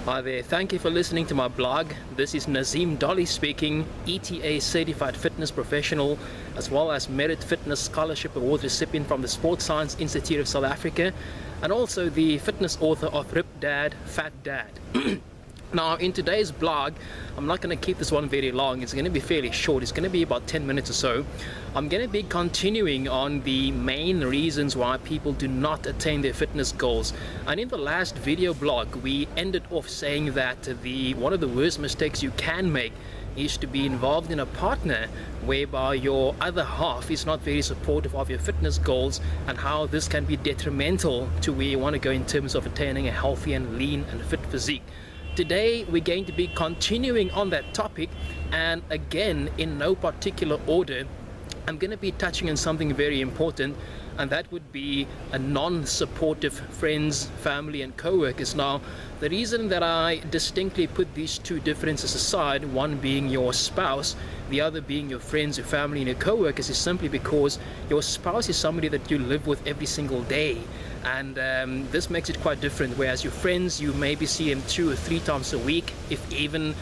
Hi there, thank you for listening to my blog. This is Nazim Dolly speaking, ETA Certified Fitness Professional, as well as Merit Fitness Scholarship Award recipient from the Sports Science Institute of South Africa, and also the fitness author of Rip Dad, Fat Dad. Now, in today's blog, I'm not going to keep this one very long. It's going to be fairly short. It's going to be about 10 minutes or so. I'm going to be continuing on the main reasons why people do not attain their fitness goals. And in the last video blog, we ended off saying that one of the worst mistakes you can make is to be involved in a partner whereby your other half is not very supportive of your fitness goals, and how this can be detrimental to where you want to go in terms of attaining a healthy and lean and fit physique. Today we're going to be continuing on that topic, and again, in no particular order, I'm going to be touching on something very important, and that would be a non-supportive friends, family and co-workers. Now, the reason that I distinctly put these two differences aside, one being your spouse, the other being your friends, your family and your co-workers, is simply because your spouse is somebody that you live with every single day. And this makes it quite different, whereas your friends, you maybe see them 2 or 3 times a week, if even.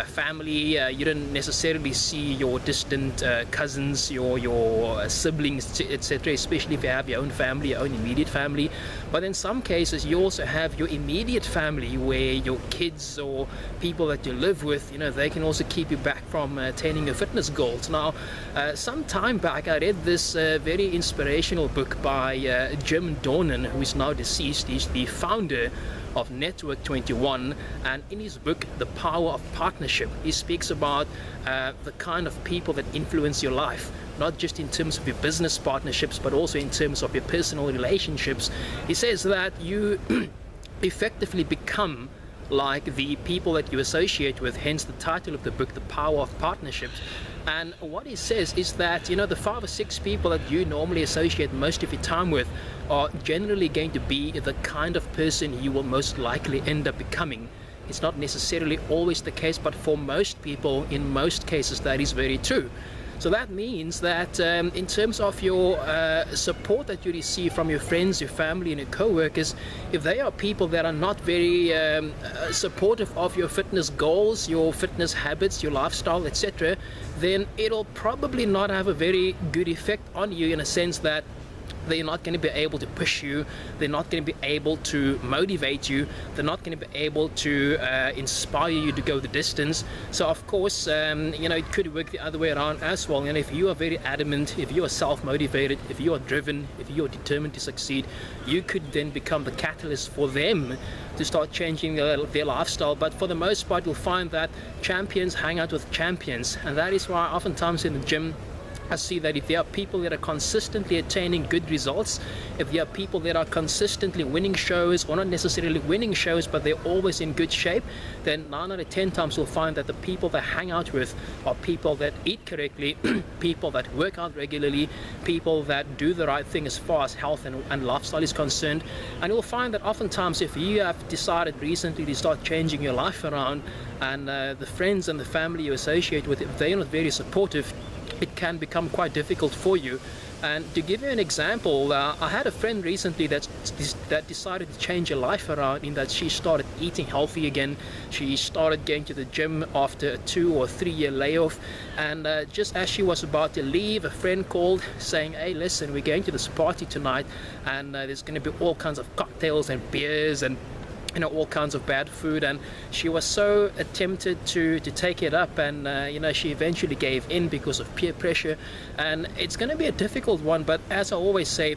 Family, you don't necessarily see your distant cousins, your siblings, etc., especially if you have your own family, your own immediate family. But in some cases, you also have your immediate family, where your kids or people that you live with, they can also keep you back from attaining your fitness goals. Now, some time back, I read this very inspirational book by Jim Dornan, who is now deceased. He's the founder of Network 21, and in his book The Power of Partnership, he speaks about the kind of people that influence your life, not just in terms of your business partnerships, but also in terms of your personal relationships. He says that you effectively become like the people that you associate with, hence the title of the book, The Power of Partnerships. And what he says is that, the 5 or 6 people that you normally associate most of your time with are generally going to be the kind of person you will most likely end up becoming. It's not necessarily always the case, but for most people, in most cases, that is very true. So that means that in terms of your support that you receive from your friends, your family and your co-workers, if they are people that are not very supportive of your fitness goals, your fitness habits, your lifestyle, etc., then it'll probably not have a very good effect on you, in a sense that they're not going to be able to push you, they're not going to be able to motivate you, they're not going to be able to inspire you to go the distance. So of course, it could work the other way around as well. And if you are very adamant, if you are self-motivated, if you are driven, if you are determined to succeed, you could then become the catalyst for them to start changing their lifestyle. But for the most part, you'll find that champions hang out with champions, and that is why oftentimes in the gym I see that if there are people that are consistently attaining good results, if there are people that are consistently winning shows, or not necessarily winning shows, but they're always in good shape, then 9 out of 10 times you'll find that the people they hang out with are people that eat correctly, people that work out regularly, people that do the right thing as far as health and lifestyle is concerned. And you'll find that oftentimes, if you have decided recently to start changing your life around, and the friends and the family you associate with, if they're not very supportive, it can become quite difficult for you. And to give you an example, I had a friend recently that decided to change her life around, in that she started eating healthy again. She started going to the gym after a 2 or 3 year layoff, and just as she was about to leave, a friend called saying, "Hey, listen, we're going to this party tonight, and there's going to be all kinds of cocktails and beers and all kinds of bad food." And she was so tempted to take it up, and she eventually gave in because of peer pressure. And it's going to be a difficult one, but as I always say,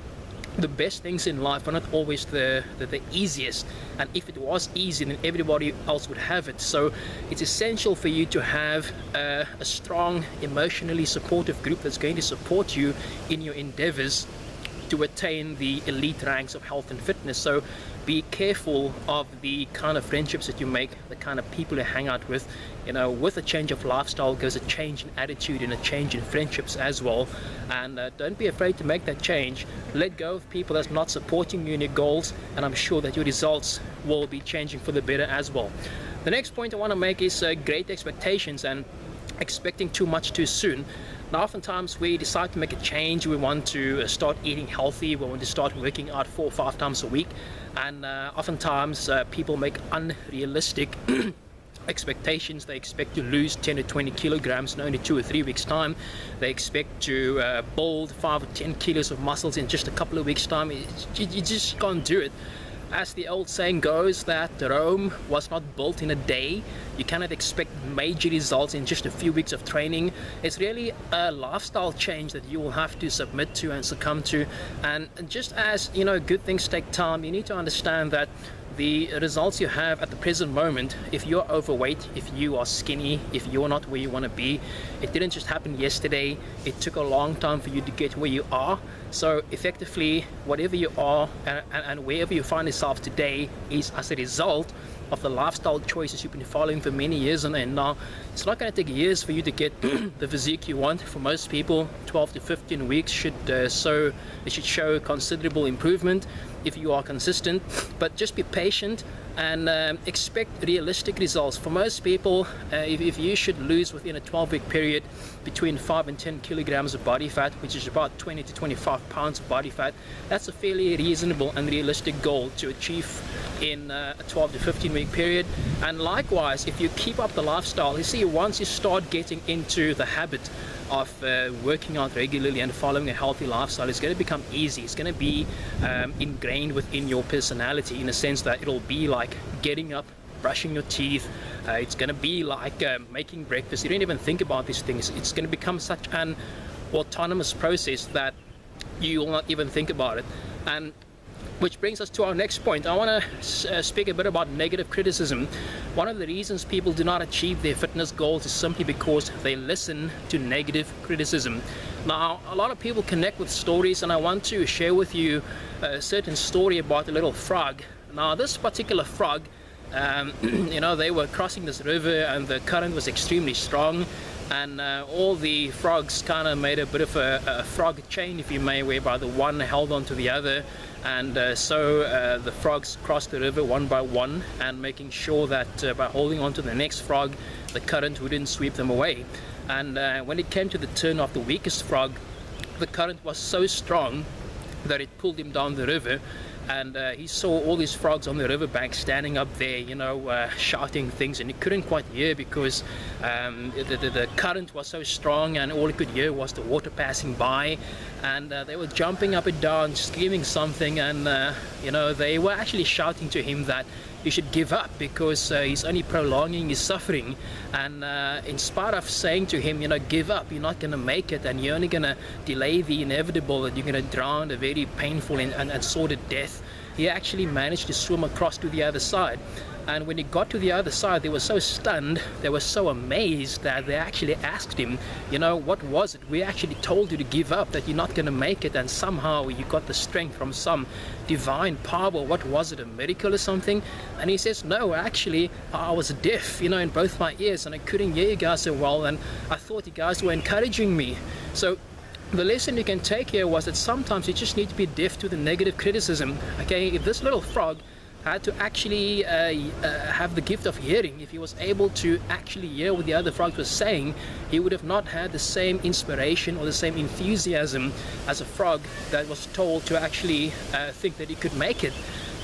the best things in life are not always the easiest, and if it was easy, then everybody else would have it. So it's essential for you to have a strong, emotionally supportive group that's going to support you in your endeavors to attain the elite ranks of health and fitness. So be careful of the kind of friendships that you make, the kind of people you hang out with. With a change of lifestyle goes a change in attitude and a change in friendships as well. And don't be afraid to make that change. Let go of people that's not supporting you in your goals, and I'm sure that your results will be changing for the better as well. The next point I want to make is great expectations and expecting too much too soon. Now, oftentimes we decide to make a change. We want to start eating healthy. We want to start working out 4 or 5 times a week. And oftentimes people make unrealistic expectations. They expect to lose 10 to 20 kilograms in only 2 or 3 weeks time. They expect to build 5 or 10 kilos of muscles in just a couple of weeks time. You just can't do it. As the old saying goes, that Rome was not built in a day. You cannot expect major results in just a few weeks of training. It's really a lifestyle change that you will have to submit to and succumb to. And just as, you know, good things take time, you need to understand that the results you have at the present moment, if you're overweight, if you are skinny, if you're not where you want to be, it didn't just happen yesterday. It took a long time for you to get where you are. So effectively, whatever you are and wherever you find yourself today is as a result of the lifestyle choices you've been following for many years on end. Now, it's not going to take years for you to get the physique you want. For most people, 12 to 15 weeks should show considerable improvement if you are consistent. But just be patient and expect realistic results. For most people, if you should lose within a 12-week period between 5 and 10 kilograms of body fat, which is about 20 to 25 pounds of body fat, that's a fairly reasonable and realistic goal to achieve in a 12 to 15 week period. And likewise, if you keep up the lifestyle, you see, once you start getting into the habit of working out regularly and following a healthy lifestyle, it's going to become easy. It's going to be ingrained within your personality, in a sense that it'll be like getting up, brushing your teeth. It's going to be like making breakfast. You don't even think about these things. It's going to become such an autonomous process that you will not even think about it. And which brings us to our next point. I want to speak a bit about negative criticism. One of the reasons people do not achieve their fitness goals is simply because they listen to negative criticism. Now, a lot of people connect with stories, and I want to share with you a certain story about a little frog. Now, this particular frog, you know, they were crossing this river and the current was extremely strong, and all the frogs kind of made a bit of a frog chain, if you may, whereby the one held on to the other. And so the frogs crossed the river one by one, and making sure that by holding on to the next frog, the current wouldn't sweep them away. And when it came to the turn of the weakest frog, the current was so strong that it pulled him down the river. And he saw all these frogs on the riverbank standing up there, you know, shouting things, and he couldn't quite hear because the current was so strong, and all he could hear was the water passing by. And they were jumping up and down, screaming something, and you know, they were actually shouting to him that he should give up because he's only prolonging his suffering. And in spite of saying to him, you know, give up, you're not going to make it, and you're only going to delay the inevitable, and you're going to drown a very painful and sordid death, he actually managed to swim across to the other side. And when he got to the other side, they were so stunned, they were so amazed that they actually asked him, you know, what was it? We actually told you to give up, that you're not going to make it, and somehow you got the strength from some divine power. What was it, a miracle or something? And he says, no, actually, I was deaf, you know, in both my ears, and I couldn't hear you guys so well, and I thought you guys were encouraging me. So the lesson you can take here was that sometimes you just need to be deaf to the negative criticism. Okay, if this little frog had to actually have the gift of hearing, if he was able to actually hear what the other frogs were saying, he would have not had the same inspiration or the same enthusiasm as a frog that was told to actually think that he could make it.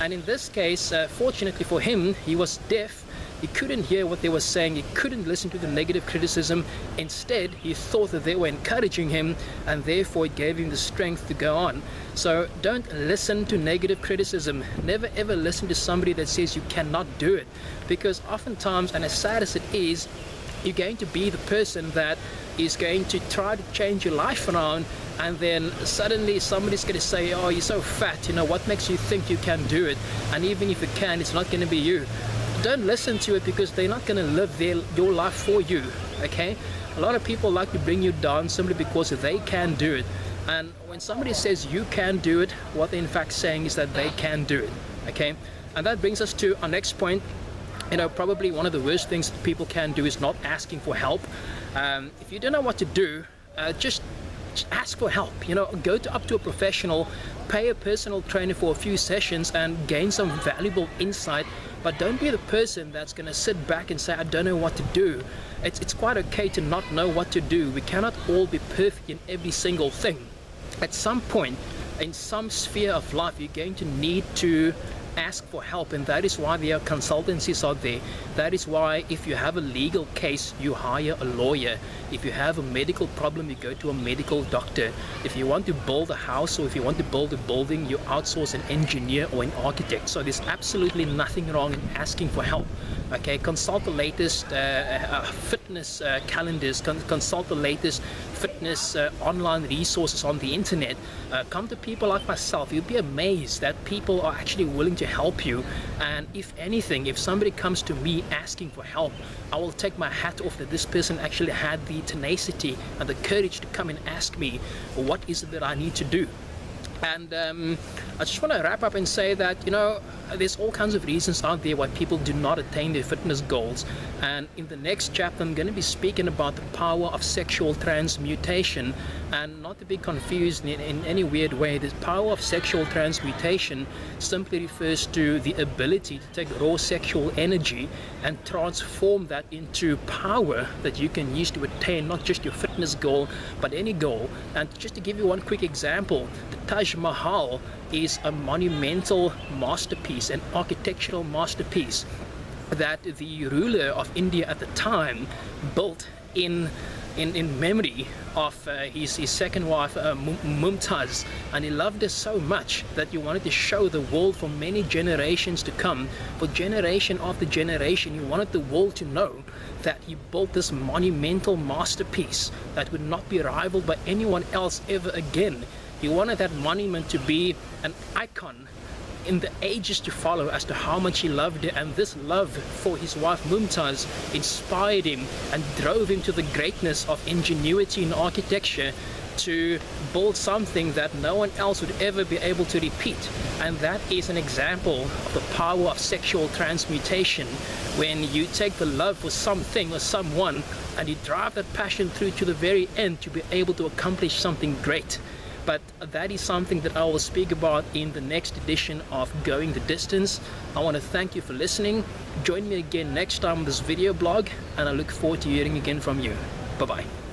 And in this case, fortunately for him, he was deaf. He couldn't hear what they were saying. He couldn't listen to the negative criticism. Instead, he thought that they were encouraging him, and therefore it gave him the strength to go on. So don't listen to negative criticism. Never ever listen to somebody that says you cannot do it, because oftentimes, and as sad as it is, you're going to be the person that is going to try to change your life around, and then suddenly somebody's going to say, oh, you're so fat, you know, what makes you think you can do it? And even if you can, it's not going to be you. Don't listen to it, because they're not going to live your life for you. Okay, a lot of people like to bring you down simply because they can do it. And when somebody says you can do it, what they're in fact saying is that they can do it. Okay, and that brings us to our next point. You know, probably one of the worst things that people can do is not asking for help. If you don't know what to do, just just ask for help. You know, go up to a professional, pay a personal trainer for a few sessions and gain some valuable insight. But don't be the person that's going to sit back and say, I don't know what to do. It's quite okay to not know what to do. We cannot all be perfect in every single thing. At some point, in some sphere of life, you're going to need to ask for help, and that is why there are consultancies out there. That is why if you have a legal case, you hire a lawyer. If you have a medical problem, you go to a medical doctor. If you want to build a house, or if you want to build a building, you outsource an engineer or an architect. So there's absolutely nothing wrong in asking for help. Okay, consult the latest fitness calendars, consult the latest fitness online resources on the internet. Come to people like myself. You'll be amazed that people are actually willing to help you. And if anything, if somebody comes to me asking for help, I will take my hat off that this person actually had the tenacity and the courage to come and ask me, what is it that I need to do? And I just want to wrap up and say that, you know, there's all kinds of reasons out there why people do not attain their fitness goals. And in the next chapter, I'm going to be speaking about the power of sexual transmutation. And not to be confused in any weird way, the power of sexual transmutation simply refers to the ability to take raw sexual energy and transform that into power that you can use to attain not just your fitness goal, but any goal. And just to give you one quick example, the Taj Mahal is a monumental masterpiece, an architectural masterpiece that the ruler of India at the time built in memory of his second wife Mumtaz, and he loved her so much that he wanted to show the world for many generations to come. For generation after generation, he wanted the world to know that he built this monumental masterpiece that would not be rivaled by anyone else ever again. He wanted that monument to be an icon in the ages to follow as to how much he loved her, and this love for his wife Mumtaz inspired him and drove him to the greatness of ingenuity in architecture to build something that no one else would ever be able to repeat. And that is an example of the power of sexual transmutation, when you take the love for something or someone and you drive that passion through to the very end to be able to accomplish something great. But that is something that I will speak about in the next edition of Going the Distance. I want to thank you for listening. Join me again next time on this video blog, and I look forward to hearing again from you. Bye-bye.